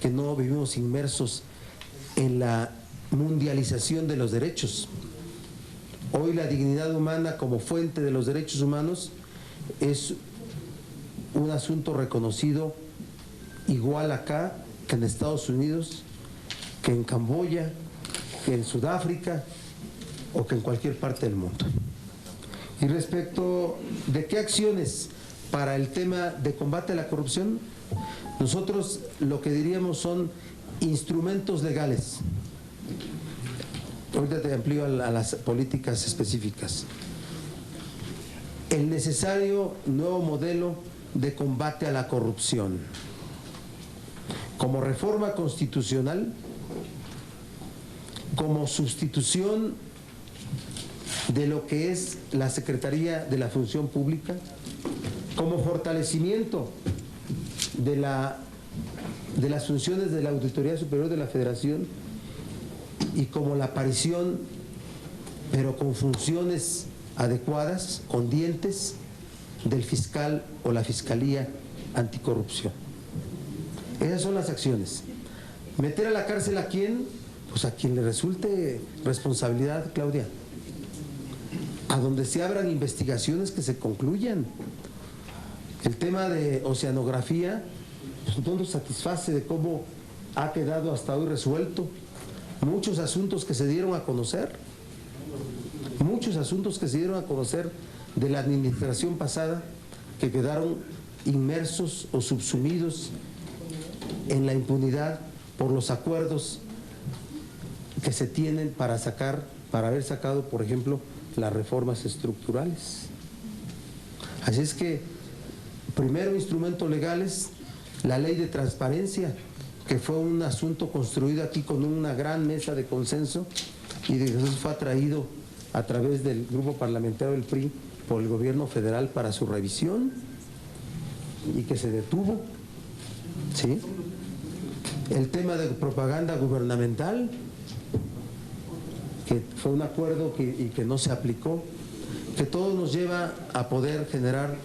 [SPEAKER 2] que no vivimos inmersos en la mundialización de los derechos. Hoy la dignidad humana como fuente de los derechos humanos es un asunto reconocido igual acá que en Estados Unidos, que en Camboya, que en Sudáfrica o que en cualquier parte del mundo. Y respecto de qué acciones para el tema de combate a la corrupción, nosotros lo que diríamos son instrumentos legales. Ahorita te amplío a las políticas específicas. El necesario nuevo modelo de combate a la corrupción, como reforma constitucional, como sustitución de lo que es la Secretaría de la Función Pública, como fortalecimiento de las funciones de la Auditoría Superior de la Federación y como la aparición, pero con funciones adecuadas, con dientes, del fiscal o la Fiscalía Anticorrupción. Esas son las acciones. ¿Meter a la cárcel a quién? Pues a quien le resulte responsabilidad, Claudia. A donde se abran investigaciones que se concluyan. El tema de oceanografía pues, no nos satisface de cómo ha quedado hasta hoy resuelto. Muchos asuntos que se dieron a conocer, de la administración pasada que quedaron inmersos o subsumidos en la impunidad por los acuerdos que se tienen para haber sacado, por ejemplo, las reformas estructurales. Así es que, primero, instrumentos legales, la ley de transparencia, que fue un asunto construido aquí con una gran mesa de consenso y después fue atraído a través del grupo parlamentario del PRI por el gobierno federal para su revisión y que se detuvo, ¿sí? El tema de propaganda gubernamental, que fue un acuerdo y que no se aplicó, que todo nos lleva a poder generar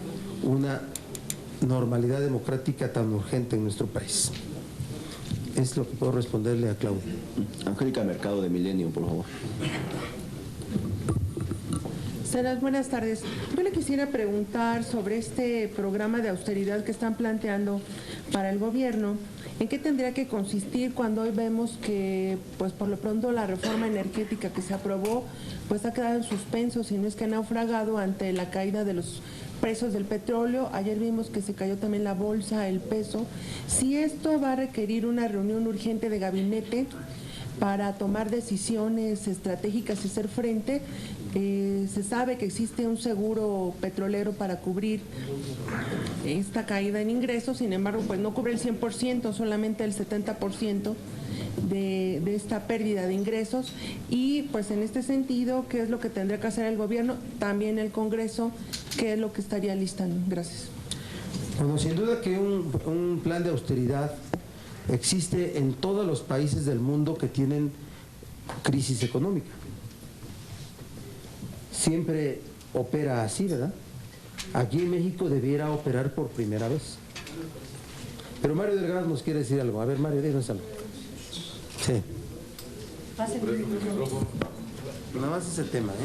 [SPEAKER 2] una normalidad democrática tan urgente en nuestro país. Es lo que puedo responderle a Claudia.
[SPEAKER 1] Angélica Mercado de Milenio, por favor.
[SPEAKER 8] Senador, buenas tardes. Yo le quisiera preguntar sobre este programa de austeridad que están planteando para el gobierno. ¿En qué tendría que consistir cuando hoy vemos que, pues por lo pronto, la reforma energética que se aprobó, pues ha quedado en suspenso, si no es que ha naufragado ante la caída de los precios del petróleo? Ayer vimos que se cayó también la bolsa, el peso. Si esto va a requerir una reunión urgente de gabinete para tomar decisiones estratégicas y hacer frente, Se sabe que existe un seguro petrolero para cubrir esta caída en ingresos, sin embargo, pues no cubre el 100%, solamente el 70% de esta pérdida de ingresos. Y pues en este sentido, ¿qué es lo que tendría que hacer el gobierno? También el Congreso, ¿qué es lo que estaría listando? Gracias.
[SPEAKER 2] Bueno, sin duda que un plan de austeridad existe en todos los países del mundo que tienen crisis económica. Siempre opera así, ¿verdad? Aquí en México debiera operar por primera vez. Pero Mario Delgado nos quiere decir algo. A ver, Mario, dinos algo. Sí. Nada más ese tema, ¿eh?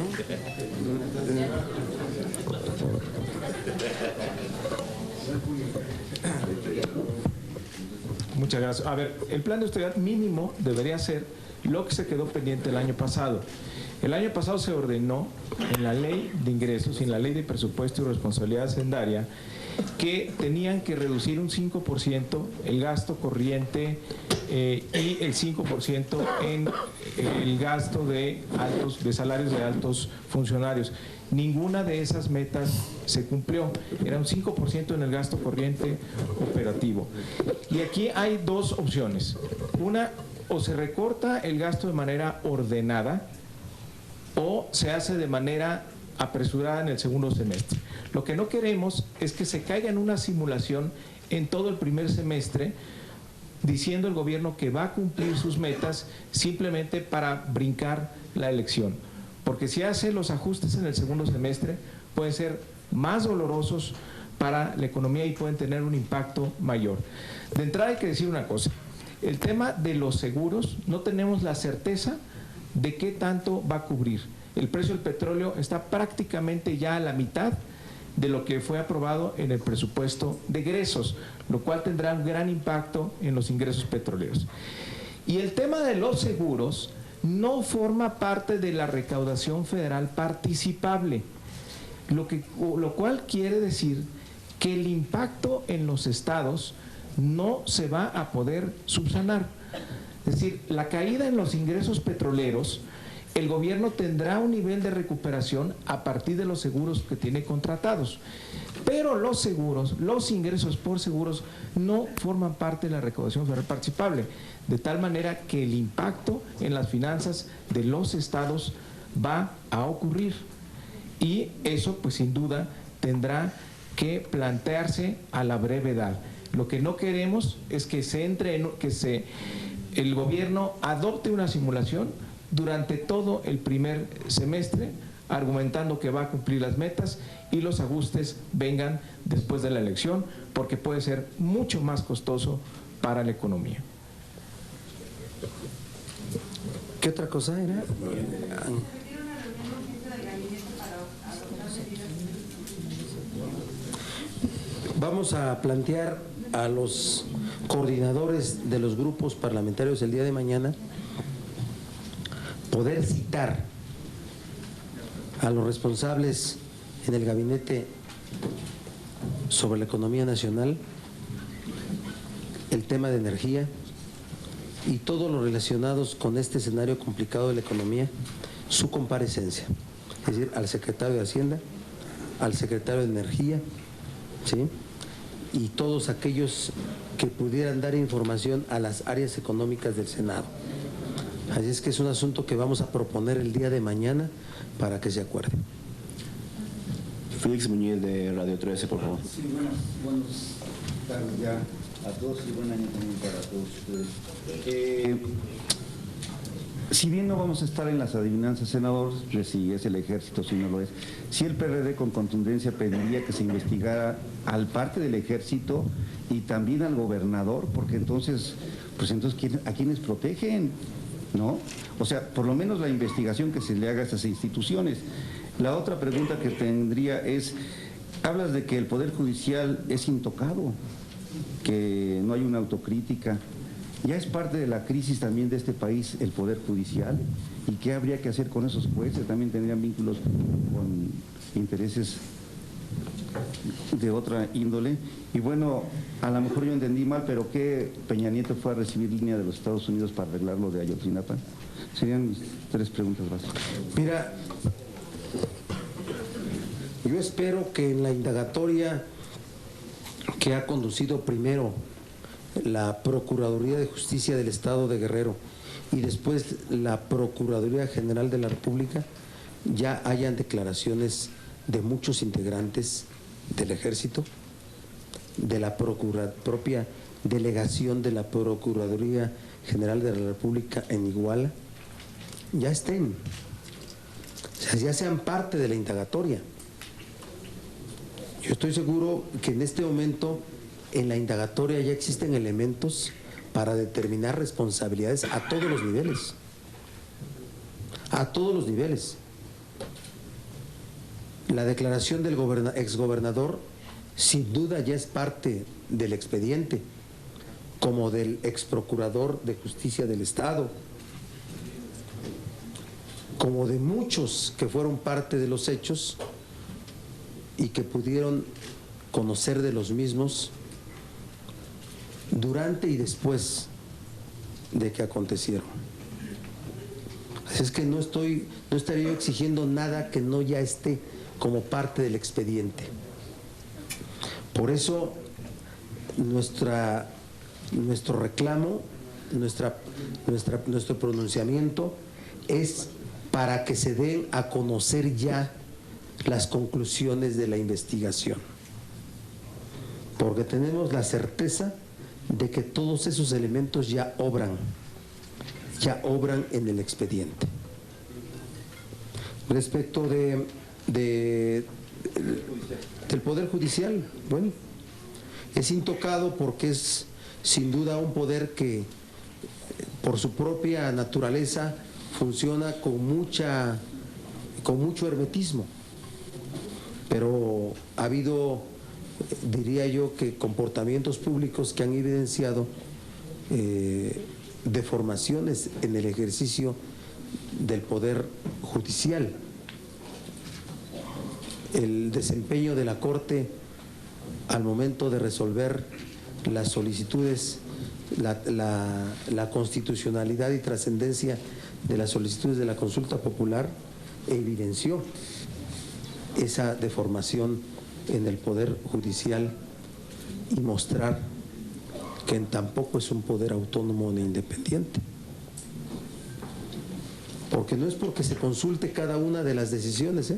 [SPEAKER 9] Muchas gracias. A ver, el plan de austeridad mínimo debería ser lo que se quedó pendiente el año pasado. El año pasado se ordenó en la ley de ingresos y en la ley de presupuesto y responsabilidad hacendaria que tenían que reducir un 5% el gasto corriente y el 5% en el gasto de salarios de altos funcionarios. Ninguna de esas metas se cumplió. Era un 5% en el gasto corriente operativo. Y aquí hay dos opciones. Una, o se recorta el gasto de manera ordenada o se hace de manera apresurada en el segundo semestre. Lo que no queremos es que se caiga en una simulación en todo el primer semestre, diciendo el gobierno que va a cumplir sus metas simplemente para brincar la elección. Porque si hace los ajustes en el segundo semestre, pueden ser más dolorosos para la economía y pueden tener un impacto mayor. De entrada hay que decir una cosa. El tema de los seguros, no tenemos la certeza de qué tanto va a cubrir. El precio del petróleo está prácticamente ya a la mitad de lo que fue aprobado en el presupuesto de egresos, lo cual tendrá un gran impacto en los ingresos petroleros. Y el tema de los seguros no forma parte de la recaudación federal participable, lo cual quiere decir que el impacto en los estados no se va a poder subsanar. Es decir, la caída en los ingresos petroleros, el gobierno tendrá un nivel de recuperación a partir de los seguros que tiene contratados. Pero los seguros, los ingresos por seguros no forman parte de la recaudación federal participable, de tal manera que el impacto en las finanzas de los estados va a ocurrir. Y eso, pues sin duda, tendrá que plantearse a la brevedad. Lo que no queremos es que el gobierno adopte una simulación durante todo el primer semestre, argumentando que va a cumplir las metas y los ajustes vengan después de la elección, porque puede ser mucho más costoso para la economía.
[SPEAKER 2] ¿Qué otra cosa era? Vamos a plantear a los coordinadores de los grupos parlamentarios el día de mañana poder citar a los responsables en el gabinete sobre la economía nacional, el tema de energía y todo lo relacionados con este escenario complicado de la economía, su comparecencia, es decir, al secretario de Hacienda, al secretario de Energía, ¿sí?, y todos aquellos que pudieran dar información a las áreas económicas del Senado. Así es que es un asunto que vamos a proponer el día de mañana para que se acuerde.
[SPEAKER 1] Félix Muñiz de Radio 13, por favor.
[SPEAKER 10] Sí, buenas tardes ya a todos y buen año también para todos ustedes. Si bien no vamos a estar en las adivinanzas, senador, de si es el ejército, si no lo es, si el PRD con contundencia pediría que se investigara al parte del ejército y también al gobernador, porque entonces, ¿a quiénes protegen? ¿No? O sea, por lo menos la investigación que se le haga a estas instituciones. La otra pregunta que tendría es, hablas de que el Poder Judicial es intocado, que no hay una autocrítica. Ya es parte de la crisis también de este país el Poder Judicial. ¿Y qué habría que hacer con esos jueces? También tendrían vínculos con intereses de otra índole. Y bueno, a lo mejor yo entendí mal, pero ¿qué Peña Nieto fue a recibir línea de los Estados Unidos para arreglar lo de Ayotzinapa? Serían mis tres preguntas básicas.
[SPEAKER 2] Mira, Yo espero que en la indagatoria que ha conducido primero la Procuraduría de Justicia del Estado de Guerrero y después la Procuraduría General de la República, ya hayan declaraciones de muchos integrantes del Ejército, de la propia delegación de la Procuraduría General de la República en Iguala, ya estén, o sea, ya sean parte de la indagatoria. Yo estoy seguro que en este momento en la indagatoria ya existen elementos para determinar responsabilidades a todos los niveles. A todos los niveles. La declaración del exgobernador sin duda ya es parte del expediente, como del exprocurador de justicia del Estado, como de muchos que fueron parte de los hechos y que pudieron conocer de los mismos durante y después de que acontecieron. Así es que no estaría yo exigiendo nada que no ya esté como parte del expediente. Por eso nuestro reclamo, nuestro pronunciamiento es para que se den a conocer ya las conclusiones de la investigación, porque tenemos la certeza de que todos esos elementos ya obran en el expediente. Respecto del Poder Judicial, bueno, es intocado porque es sin duda un poder que por su propia naturaleza funciona con mucho hermetismo, pero ha habido, diría yo, que comportamientos públicos que han evidenciado deformaciones en el ejercicio del Poder Judicial. El desempeño de la Corte al momento de resolver las solicitudes, la constitucionalidad y trascendencia de las solicitudes de la consulta popular evidenció esa deformación en el Poder Judicial y mostrar que tampoco es un poder autónomo ni independiente. Porque no es porque se consulte cada una de las decisiones,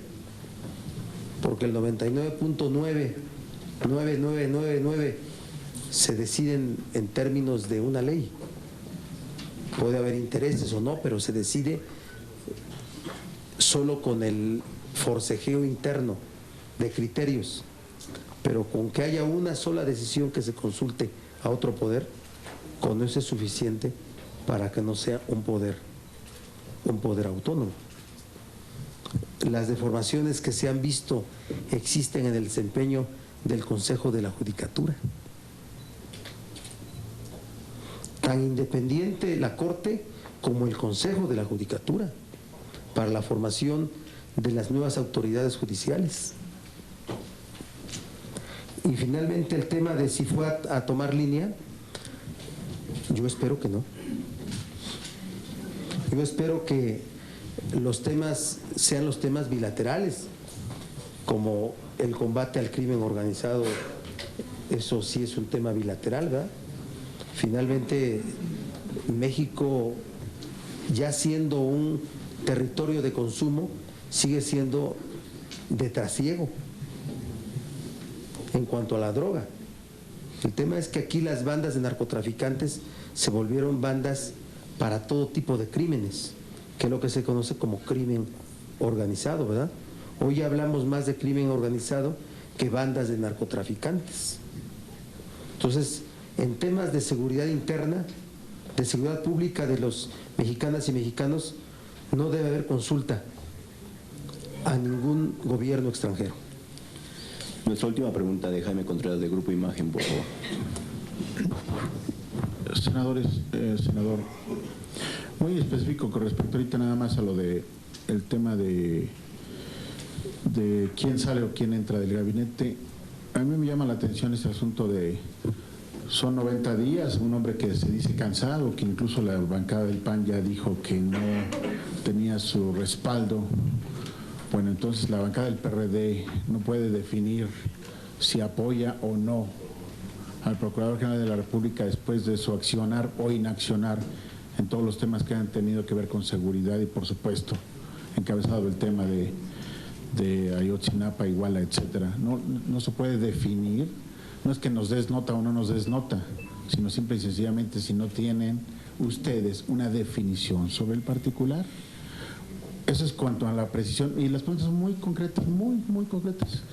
[SPEAKER 2] porque el 99.9999 se deciden en términos de una ley. Puede haber intereses o no, pero se decide solo con el forcejeo interno de criterios. Pero con que haya una sola decisión que se consulte a otro poder, con eso es suficiente para que no sea un poder autónomo. Las deformaciones que se han visto existen en el desempeño del Consejo de la Judicatura. Tan independiente la Corte como el Consejo de la Judicatura para la formación de las nuevas autoridades judiciales. Y finalmente el tema de si fue a tomar línea, yo espero que no. Yo espero que los temas sean los temas bilaterales, como el combate al crimen organizado. Eso sí es un tema bilateral, ¿verdad? Finalmente, México, ya siendo un territorio de consumo, sigue siendo de trasiego en cuanto a la droga. El tema es que aquí las bandas de narcotraficantes se volvieron bandas para todo tipo de crímenes, que es lo que se conoce como crimen organizado, ¿verdad? Hoy ya hablamos más de crimen organizado que bandas de narcotraficantes. Entonces, en temas de seguridad interna, de seguridad pública de los mexicanas y mexicanos, no debe haber consulta a ningún gobierno extranjero.
[SPEAKER 1] Nuestra última pregunta de Jaime Contreras, de Grupo Imagen, por favor.
[SPEAKER 11] Senador, muy específico con respecto ahorita nada más a lo de el tema de quién sale o quién entra del gabinete. A mí me llama la atención este asunto de son 90 días, un hombre que se dice cansado, que incluso la bancada del PAN ya dijo que no tenía su respaldo Bueno, entonces la bancada del PRD no puede definir si apoya o no al Procurador General de la República después de su accionar o inaccionar en todos los temas que han tenido que ver con seguridad y, por supuesto, encabezado el tema de Ayotzinapa, Iguala, etcétera. No se puede definir, no es que nos des nota o no nos des nota, sino simple y sencillamente si no tienen ustedes una definición sobre el particular. Eso es cuanto a la precisión, y las preguntas son muy concretas, muy concretas.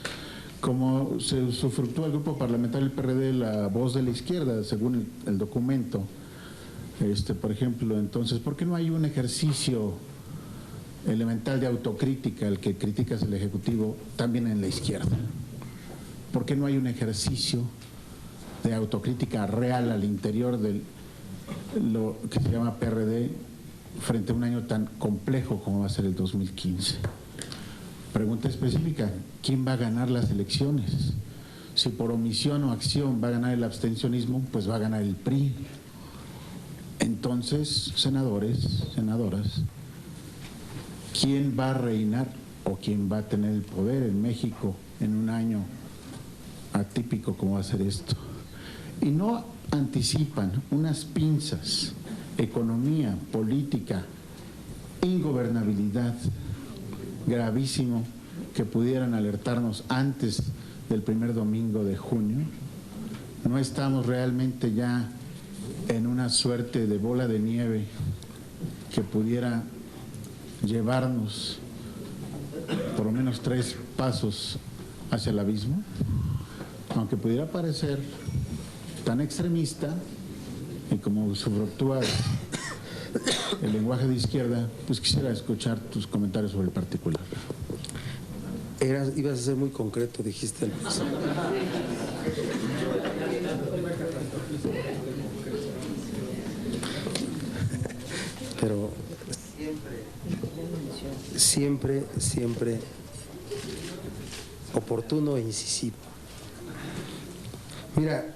[SPEAKER 11] Como se usufructúa el grupo parlamentario del PRD la voz de la izquierda, según el documento, por ejemplo, entonces, ¿por qué no hay un ejercicio elemental de autocrítica al que criticas el Ejecutivo también en la izquierda? ¿Por qué no hay un ejercicio de autocrítica real al interior de lo que se llama PRD frente a un año tan complejo como va a ser el 2015? Pregunta específica, ¿quién va a ganar las elecciones? Si por omisión o acción va a ganar el abstencionismo, pues va a ganar el PRI. Entonces, senadores, senadoras, ¿quién va a reinar o quién va a tener el poder en México en un año atípico como va a ser esto? Y no anticipan unas pinzas, economía, política, ingobernabilidad, gravísimo, que pudieran alertarnos antes del primer domingo de junio. No estamos realmente ya en una suerte de bola de nieve que pudiera llevarnos por lo menos 3 pasos hacia el abismo, aunque pudiera parecer tan extremista y como usufructúa el lenguaje de izquierda, pues quisiera escuchar tus comentarios sobre el particular.
[SPEAKER 2] Ibas a ser muy concreto, dijiste al principio. Pero siempre oportuno e incisivo. Mira,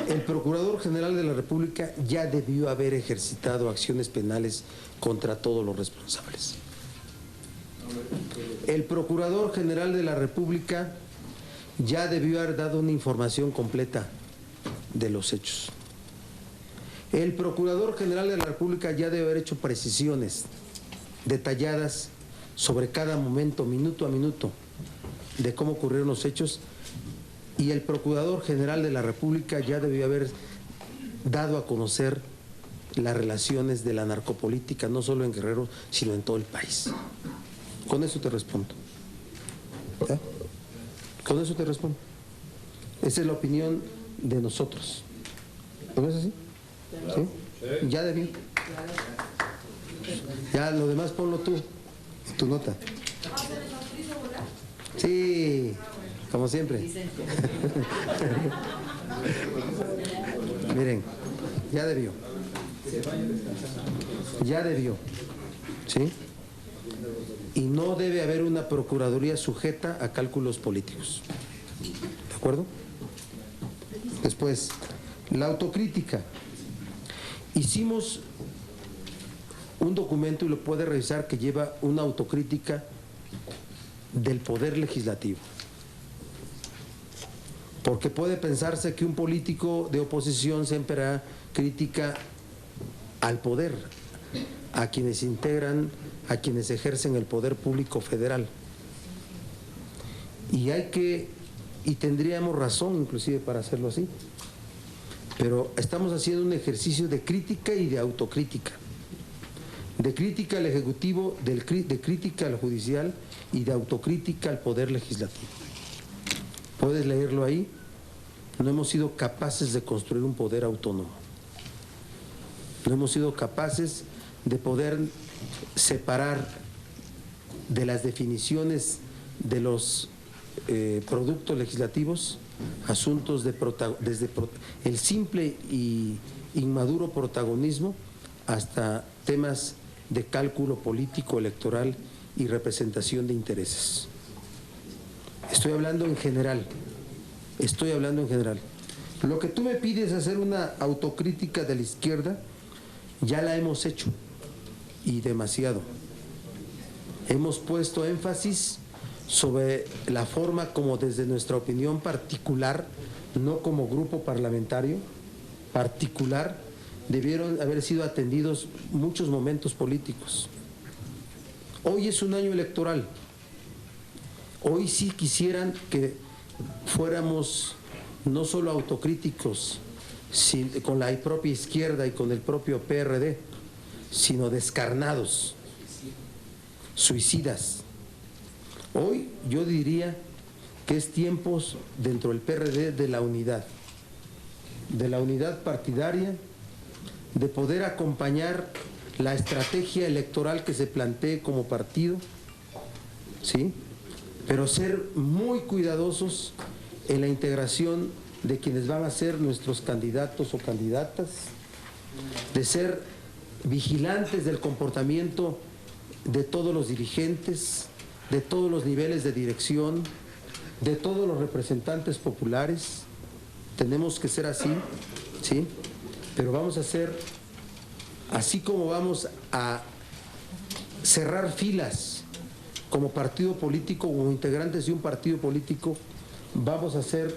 [SPEAKER 2] el Procurador General de la República ya debió haber ejercitado acciones penales contra todos los responsables. El Procurador General de la República ya debió haber dado una información completa de los hechos. El Procurador General de la República ya debe haber hecho precisiones detalladas sobre cada momento, minuto a minuto, de cómo ocurrieron los hechos, y el Procurador General de la República ya debió haber dado a conocer las relaciones de la narcopolítica, no solo en Guerrero, sino en todo el país. Con eso te respondo. ¿Ya? Con eso te respondo. Esa es la opinión de nosotros. ¿Lo ves así? ¿Sí? Ya debió. Ya lo demás ponlo tú, tu nota. Sí, como siempre. Miren, ya debió. Ya debió. ¿Sí? Y no debe haber una procuraduría sujeta a cálculos políticos. ¿De acuerdo? Después, la autocrítica. Hicimos un documento, y lo puede revisar, que lleva una autocrítica del Poder Legislativo. Porque puede pensarse que un político de oposición siempre hará crítica al poder, a quienes integran, a quienes ejercen el poder público federal. Y tendríamos razón inclusive para hacerlo así. Pero estamos haciendo un ejercicio de crítica y de autocrítica. De crítica al Ejecutivo, de crítica al Judicial y de autocrítica al Poder Legislativo. Puedes leerlo ahí. No hemos sido capaces de construir un poder autónomo. No hemos sido capaces de poder separar de las definiciones de los productos legislativos asuntos desde el simple y inmaduro protagonismo hasta temas de cálculo político, electoral y representación de intereses. Estoy hablando en general. Lo que tú me pides hacer una autocrítica de la izquierda, ya la hemos hecho, y demasiado. hemos puesto énfasis sobre la forma como desde nuestra opinión particular, no como grupo parlamentario, particular, debieron haber sido atendidos muchos momentos políticos. Hoy es un año electoral. Hoy sí quisieran que fuéramos no solo autocríticos con la propia izquierda y con el propio PRD, sino descarnados, suicidas. Hoy yo diría que es tiempos dentro del PRD de la unidad partidaria, de poder acompañar la estrategia electoral que se plantee como partido, ¿sí? Pero ser muy cuidadosos en la integración de quienes van a ser nuestros candidatos o candidatas, de ser vigilantes del comportamiento de todos los dirigentes, de todos los niveles de dirección, de todos los representantes populares. Tenemos que ser así, ¿sí? Pero vamos a hacer, así como vamos a cerrar filas como partido político o integrantes de un partido político, vamos a ser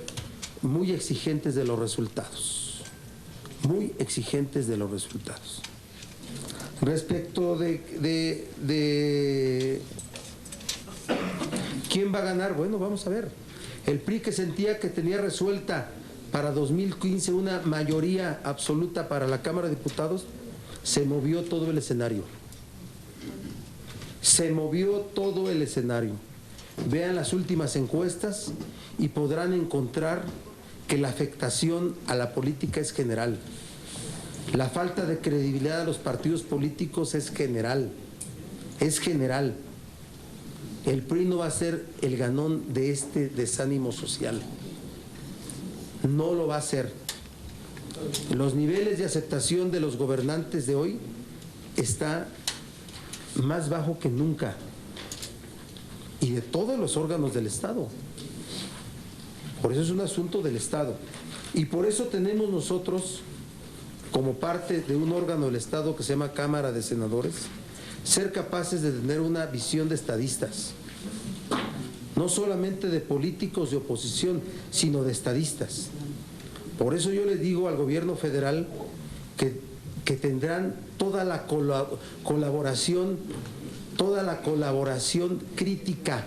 [SPEAKER 2] muy exigentes de los resultados, muy exigentes de los resultados. Respecto de quién va a ganar, bueno, vamos a ver. El PRI, que sentía que tenía resuelta para 2015 una mayoría absoluta para la Cámara de Diputados, se movió todo el escenario. Se movió todo el escenario. Vean las últimas encuestas y podrán encontrar que la afectación a la política es general. La falta de credibilidad de los partidos políticos es general. Es general. El PRI no va a ser el ganón de este desánimo social. No lo va a hacer. Los niveles de aceptación de los gobernantes de hoy está más bajo que nunca, y de todos los órganos del Estado. Por eso es un asunto del Estado, y por eso tenemos nosotros, como parte de un órgano del Estado que se llama Cámara de Senadores, ser capaces de tener una visión de estadistas, no solamente de políticos de oposición, sino de estadistas. Por eso yo le digo al gobierno federal que tendrán toda la colaboración crítica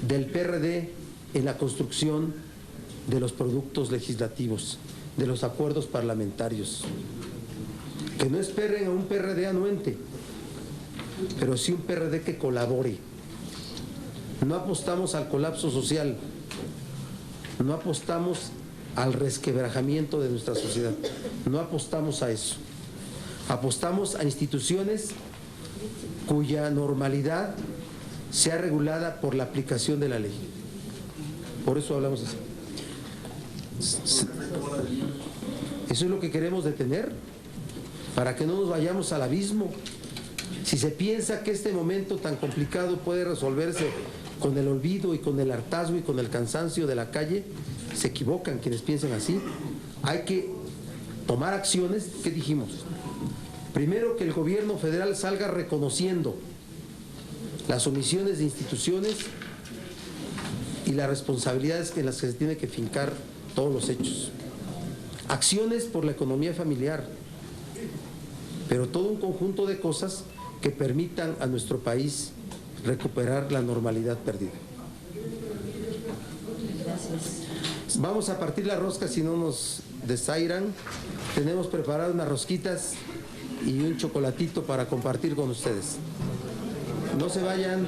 [SPEAKER 2] del PRD en la construcción de los productos legislativos, de los acuerdos parlamentarios. Que no esperen a un PRD anuente, pero sí un PRD que colabore. No apostamos al colapso social, no apostamos al resquebrajamiento de nuestra sociedad, no apostamos a eso. Apostamos a instituciones cuya normalidad sea regulada por la aplicación de la ley. Por eso hablamos así. Eso es lo que queremos detener, para que no nos vayamos al abismo. Si se piensa que este momento tan complicado puede resolverse con el olvido y con el hartazgo y con el cansancio de la calle, se equivocan quienes piensan así. Hay que tomar acciones. ¿Qué dijimos? Primero, que el gobierno federal salga reconociendo las omisiones de instituciones y las responsabilidades en las que se tiene que fincar todos los hechos. Acciones por la economía familiar, pero todo un conjunto de cosas que permitan a nuestro país recuperar la normalidad perdida.
[SPEAKER 5] Gracias.
[SPEAKER 2] Vamos a partir la rosca si no nos desairan. Tenemos preparadas unas rosquitas y un chocolatito para compartir con ustedes. No se vayan.